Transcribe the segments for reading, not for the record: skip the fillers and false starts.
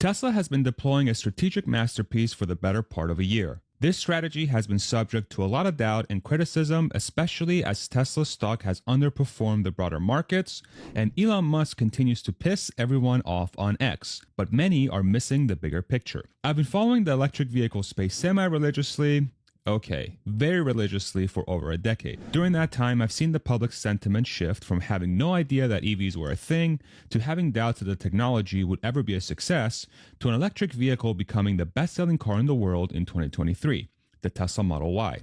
Tesla has been deploying a strategic masterpiece for the better part of a year. This strategy has been subject to a lot of doubt and criticism, especially as Tesla's stock has underperformed the broader markets, and Elon Musk continues to piss everyone off on X, but many are missing the bigger picture. I've been following the electric vehicle space semi-religiously, very religiously for over a decade. During that time, I've seen the public sentiment shift from having no idea that EVs were a thing, to having doubts that the technology would ever be a success, to an electric vehicle becoming the best-selling car in the world in 2023, the Tesla Model Y.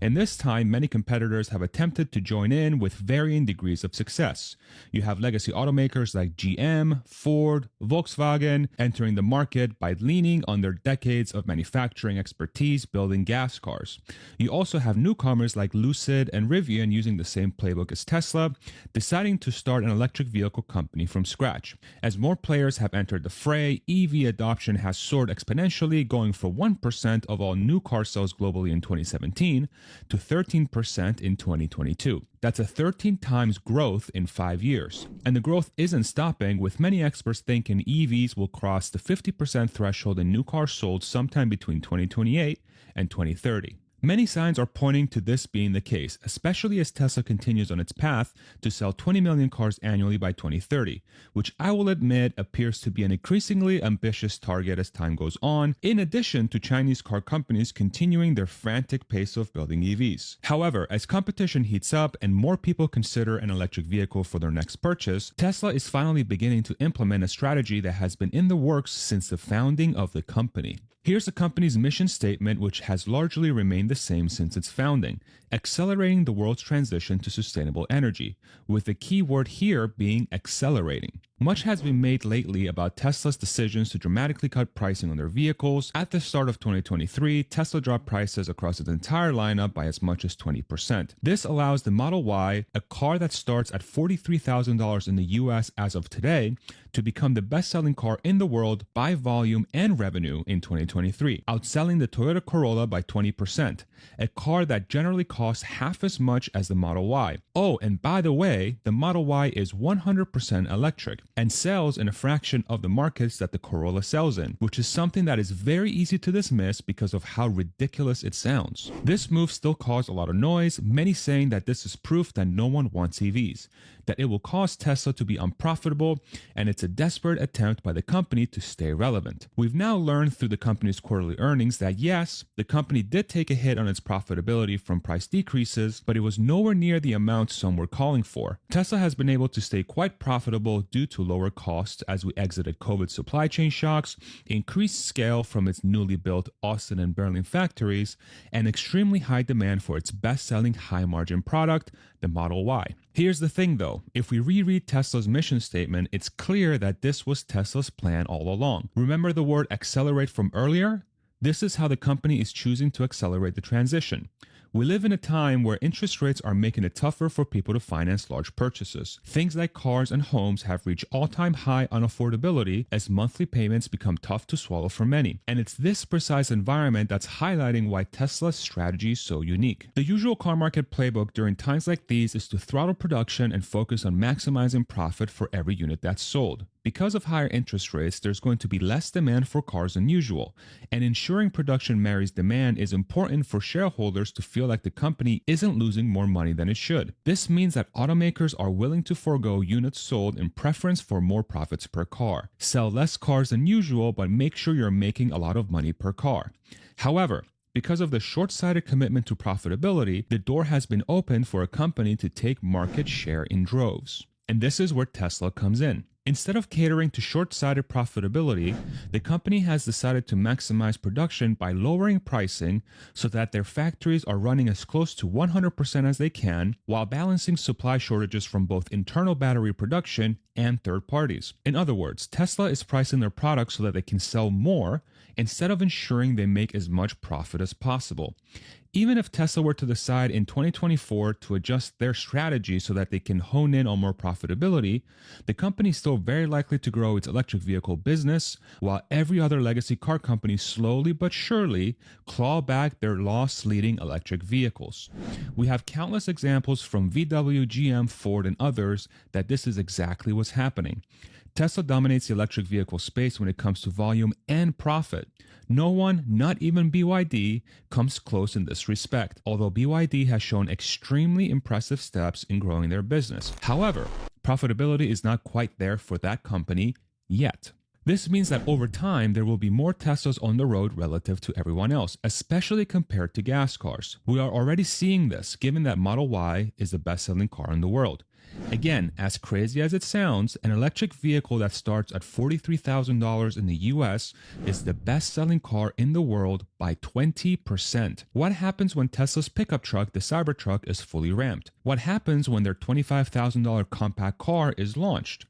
In this time, many competitors have attempted to join in with varying degrees of success. You have legacy automakers like GM, Ford, Volkswagen entering the market by leaning on their decades of manufacturing expertise building gas cars. You also have newcomers like Lucid and Rivian using the same playbook as Tesla, deciding to start an electric vehicle company from scratch. As more players have entered the fray, EV adoption has soared exponentially, going from 1% of all new car sales globally in 2017 to 13% in 2022. That's a 13 times growth in 5 years. And the growth isn't stopping, with many experts thinking EVs will cross the 50% threshold in new cars sold sometime between 2028 and 2030. Many signs are pointing to this being the case, especially as Tesla continues on its path to sell 20 million cars annually by 2030, which I will admit appears to be an increasingly ambitious target as time goes on, in addition to Chinese car companies continuing their frantic pace of building EVs. However, as competition heats up and more people consider an electric vehicle for their next purchase, Tesla is finally beginning to implement a strategy that has been in the works since the founding of the company. Here's the company's mission statement, which has largely remained the same since its founding: accelerating the world's transition to sustainable energy, with the key word here being accelerating. Much has been made lately about Tesla's decisions to dramatically cut pricing on their vehicles. At the start of 2023, Tesla dropped prices across its entire lineup by as much as 20%. This allows the Model Y, a car that starts at $43,000 in the US as of today, to become the best-selling car in the world by volume and revenue in 2023, outselling the Toyota Corolla by 20%, a car that generally costs half as much as the Model Y. Oh, and by the way, the Model Y is 100% electric and sells in a fraction of the markets that the Corolla sells in, which is something that is very easy to dismiss because of how ridiculous it sounds. This move still caused a lot of noise, many saying that this is proof that no one wants EVs, that it will cause Tesla to be unprofitable, and it's a desperate attempt by the company to stay relevant. We've now learned through the company's quarterly earnings that yes, the company did take a hit on its profitability from price decreases, but it was nowhere near the amount some were calling for. Tesla has been able to stay quite profitable due to lower costs as we exited COVID supply chain shocks, increased scale from its newly built Austin and Berlin factories, and extremely high demand for its best-selling high-margin product, the Model Y. Here's the thing though, if we reread Tesla's mission statement, it's clear that this was Tesla's plan all along. Remember the word accelerate from earlier? This is how the company is choosing to accelerate the transition. We live in a time where interest rates are making it tougher for people to finance large purchases. Things like cars and homes have reached all-time high unaffordability as monthly payments become tough to swallow for many. And it's this precise environment that's highlighting why Tesla's strategy is so unique. The usual car market playbook during times like these is to throttle production and focus on maximizing profit for every unit that's sold. Because of higher interest rates, there's going to be less demand for cars than usual, and ensuring production marries demand is important for shareholders to feel like the company isn't losing more money than it should. This means that automakers are willing to forego units sold in preference for more profits per car. Sell less cars than usual, but make sure you're making a lot of money per car. However, because of the short-sighted commitment to profitability, the door has been opened for a company to take market share in droves. And this is where Tesla comes in. Instead of catering to short-sighted profitability, the company has decided to maximize production by lowering pricing so that their factories are running as close to 100% as they can, while balancing supply shortages from both internal battery production and third parties. In other words, Tesla is pricing their products so that they can sell more instead of ensuring they make as much profit as possible. Even if Tesla were to decide in 2024 to adjust their strategy so that they can hone in on more profitability, the company is still very likely to grow its electric vehicle business, while every other legacy car company slowly but surely claw back their loss-leading electric vehicles. We have countless examples from VW, GM, Ford, and others that this is exactly what's happening. Tesla dominates the electric vehicle space when it comes to volume and profit. No one, not even BYD, comes close in this respect, although BYD has shown extremely impressive steps in growing their business. However, profitability is not quite there for that company yet. This means that over time, there will be more Teslas on the road relative to everyone else, especially compared to gas cars. We are already seeing this, given that Model Y is the best-selling car in the world. Again, as crazy as it sounds, an electric vehicle that starts at $43,000 in the US is the best-selling car in the world by 20%. What happens when Tesla's pickup truck, the Cybertruck, is fully ramped? What happens when their $25,000 compact car is launched?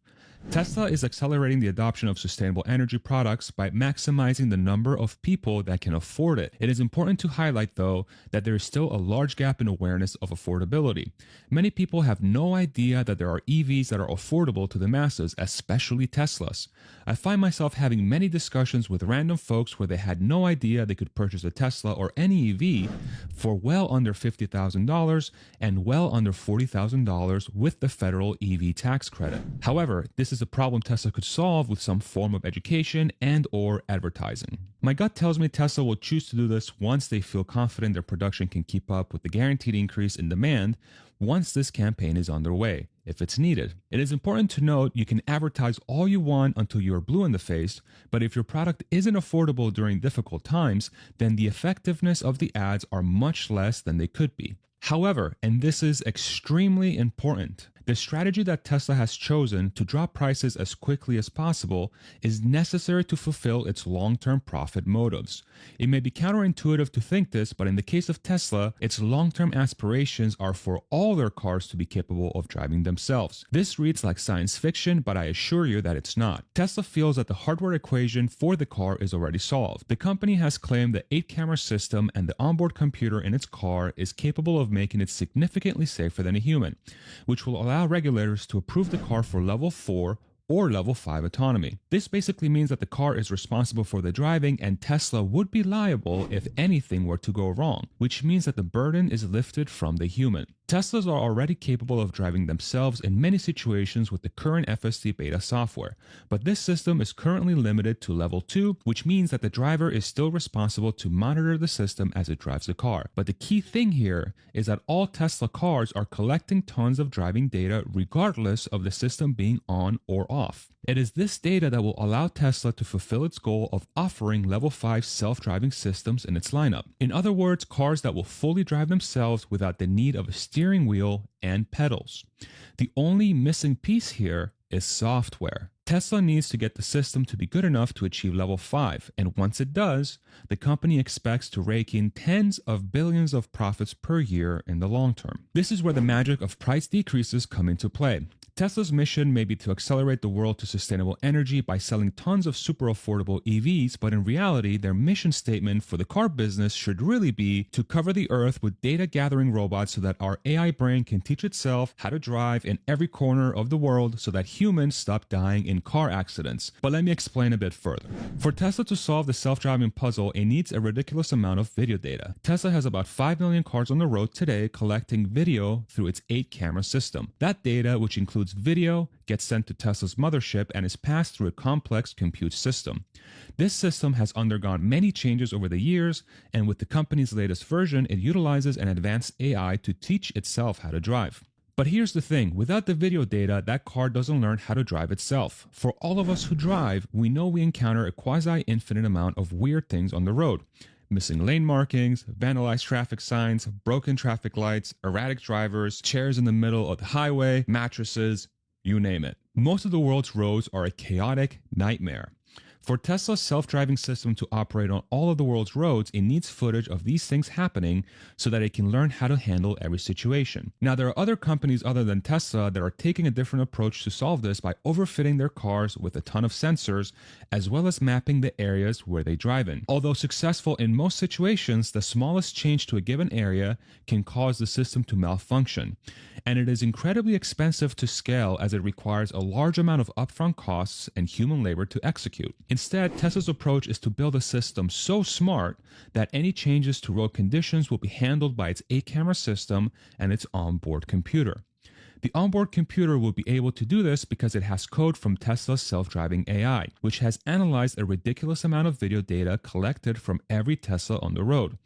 Tesla is accelerating the adoption of sustainable energy products by maximizing the number of people that can afford it. It is important to highlight, though, that there is still a large gap in awareness of affordability. Many people have no idea that there are EVs that are affordable to the masses, especially Teslas. I find myself having many discussions with random folks where they had no idea they could purchase a Tesla or any EV for well under $50,000 and well under $40,000 with the federal EV tax credit. However, this is a problem Tesla could solve with some form of education and or advertising. My gut tells me Tesla will choose to do this once they feel confident their production can keep up with the guaranteed increase in demand once this campaign is underway, if it's needed. It is important to note you can advertise all you want until you are blue in the face, but if your product isn't affordable during difficult times, then the effectiveness of the ads are much less than they could be. However, and this is extremely important, the strategy that Tesla has chosen to drop prices as quickly as possible is necessary to fulfill its long-term profit motives. It may be counterintuitive to think this, but in the case of Tesla, its long-term aspirations are for all their cars to be capable of driving themselves. This reads like science fiction, but I assure you that it's not. Tesla feels that the hardware equation for the car is already solved. The company has claimed the 8-camera system and the onboard computer in its car is capable of making it significantly safer than a human, which will allow regulators to approve the car for level 4 or level 5 autonomy. This basically means that the car is responsible for the driving and Tesla would be liable if anything were to go wrong, which means that the burden is lifted from the human. Teslas are already capable of driving themselves in many situations with the current FSD beta software, but this system is currently limited to level 2, which means that the driver is still responsible to monitor the system as it drives the car. But the key thing here is that all Tesla cars are collecting tons of driving data regardless of the system being on or off. It is this data that will allow Tesla to fulfill its goal of offering level 5 self-driving systems in its lineup. In other words, cars that will fully drive themselves without the need of a steering wheel and pedals. The only missing piece here is software. Tesla needs to get the system to be good enough to achieve level 5, and once it does, the company expects to rake in tens of billions of profits per year in the long term. This is where the magic of price decreases come into play. Tesla's mission may be to accelerate the world to sustainable energy by selling tons of super affordable EVs, but in reality, their mission statement for the car business should really be to cover the earth with data-gathering robots so that our AI brain can teach itself how to drive in every corner of the world so that humans stop dying in car accidents. But let me explain a bit further. For Tesla to solve the self-driving puzzle, it needs a ridiculous amount of video data. Tesla has about 5 million cars on the road today collecting video through its 8-camera system. That data, which includes video, gets sent to Tesla's mothership and is passed through a complex compute system. This system has undergone many changes over the years, and with the company's latest version, it utilizes an advanced AI to teach itself how to drive. But here's the thing, without the video data, that car doesn't learn how to drive itself. For all of us who drive, we know we encounter a quasi-infinite amount of weird things on the road. Missing lane markings, vandalized traffic signs, broken traffic lights, erratic drivers, chairs in the middle of the highway, mattresses, you name it. Most of the world's roads are a chaotic nightmare. For Tesla's self-driving system to operate on all of the world's roads, it needs footage of these things happening so that it can learn how to handle every situation. Now, there are other companies other than Tesla that are taking a different approach to solve this by overfitting their cars with a ton of sensors, as well as mapping the areas where they drive in. Although successful in most situations, the smallest change to a given area can cause the system to malfunction. And it is incredibly expensive to scale as it requires a large amount of upfront costs and human labor to execute. Instead, Tesla's approach is to build a system so smart that any changes to road conditions will be handled by its 8-camera system and its onboard computer. The onboard computer will be able to do this because it has code from Tesla's self-driving AI, which has analyzed a ridiculous amount of video data collected from every Tesla on the road.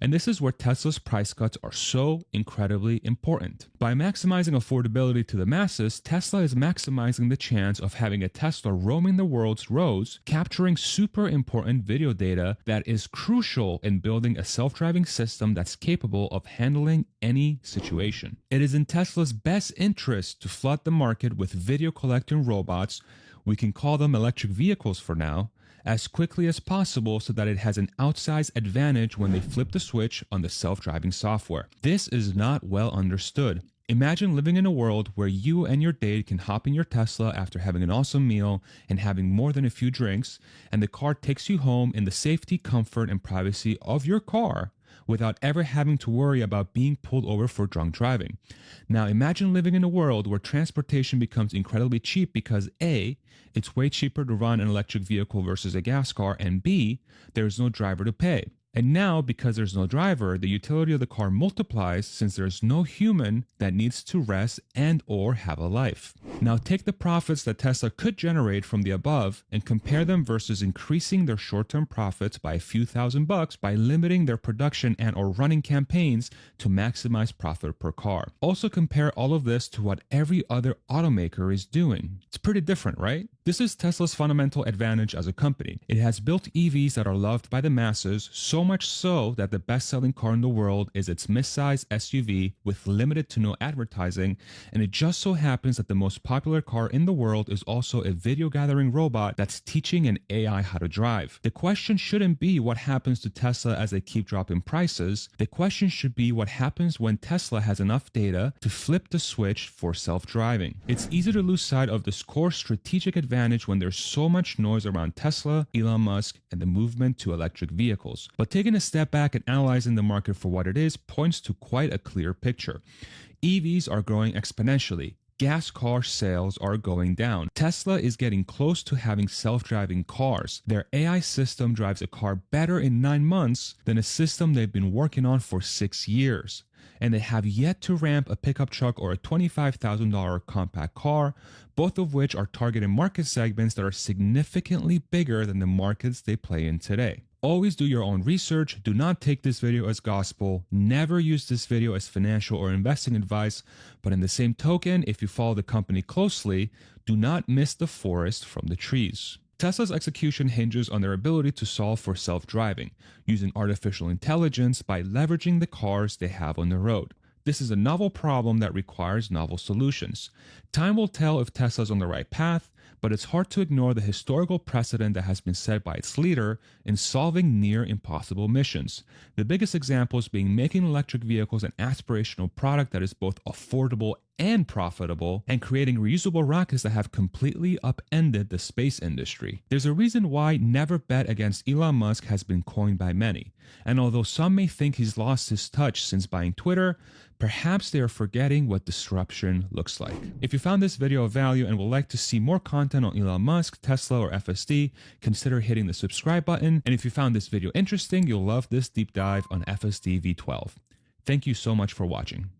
And this is where Tesla's price cuts are so incredibly important. By maximizing affordability to the masses, Tesla is maximizing the chance of having a Tesla roaming the world's roads, capturing super important video data that is crucial in building a self-driving system that's capable of handling any situation. It is in Tesla's best interest to flood the market with video collecting robots, we can call them electric vehicles for now, as quickly as possible so that it has an outsized advantage when they flip the switch on the self-driving software. This is not well understood. Imagine living in a world where you and your date can hop in your Tesla after having an awesome meal and having more than a few drinks, and the car takes you home in the safety, comfort, and privacy of your car without ever having to worry about being pulled over for drunk driving. Now imagine living in a world where transportation becomes incredibly cheap because A, it's way cheaper to run an electric vehicle versus a gas car, and B, there's no driver to pay. And now, because there's no driver, the utility of the car multiplies since there's no human that needs to rest and or have a life. Now take the profits that Tesla could generate from the above and compare them versus increasing their short-term profits by a few $1,000 by limiting their production and or running campaigns to maximize profit per car. Also compare all of this to what every other automaker is doing. It's pretty different, right? This is Tesla's fundamental advantage as a company. It has built EVs that are loved by the masses, so much so that the best-selling car in the world is its mid-size SUV with limited to no advertising, and it just so happens that the most popular car in the world is also a video gathering robot that's teaching an AI how to drive. The question shouldn't be what happens to Tesla as they keep dropping prices. The question should be what happens when Tesla has enough data to flip the switch for self-driving. It's easy to lose sight of this core strategic advantage when there's so much noise around Tesla, Elon Musk, and the movement to electric vehicles. But taking a step back and analyzing the market for what it is points to quite a clear picture. EVs are growing exponentially. Gas car sales are going down. Tesla is getting close to having self-driving cars. Their AI system drives a car better in 9 months than a system they've been working on for 6 years. And they have yet to ramp a pickup truck or a $25,000 compact car, both of which are targeting market segments that are significantly bigger than the markets they play in today. Always do your own research. Do not take this video as gospel. Never use this video as financial or investing advice. But in the same token, if you follow the company closely, do not miss the forest from the trees. Tesla's execution hinges on their ability to solve for self-driving, using artificial intelligence by leveraging the cars they have on the road. This is a novel problem that requires novel solutions. Time will tell if Tesla's on the right path, but it's hard to ignore the historical precedent that has been set by its leader in solving near impossible missions. The biggest examples being making electric vehicles an aspirational product that is both affordable and profitable, and creating reusable rockets that have completely upended the space industry. There's a reason why never bet against Elon Musk has been coined by many, and although some may think he's lost his touch since buying Twitter, perhaps they are forgetting what disruption looks like. If you found this video of value and would like to see more content on Elon Musk, Tesla, or FSD, consider hitting the subscribe button, and if you found this video interesting, you'll love this deep dive on FSD V12. Thank you so much for watching.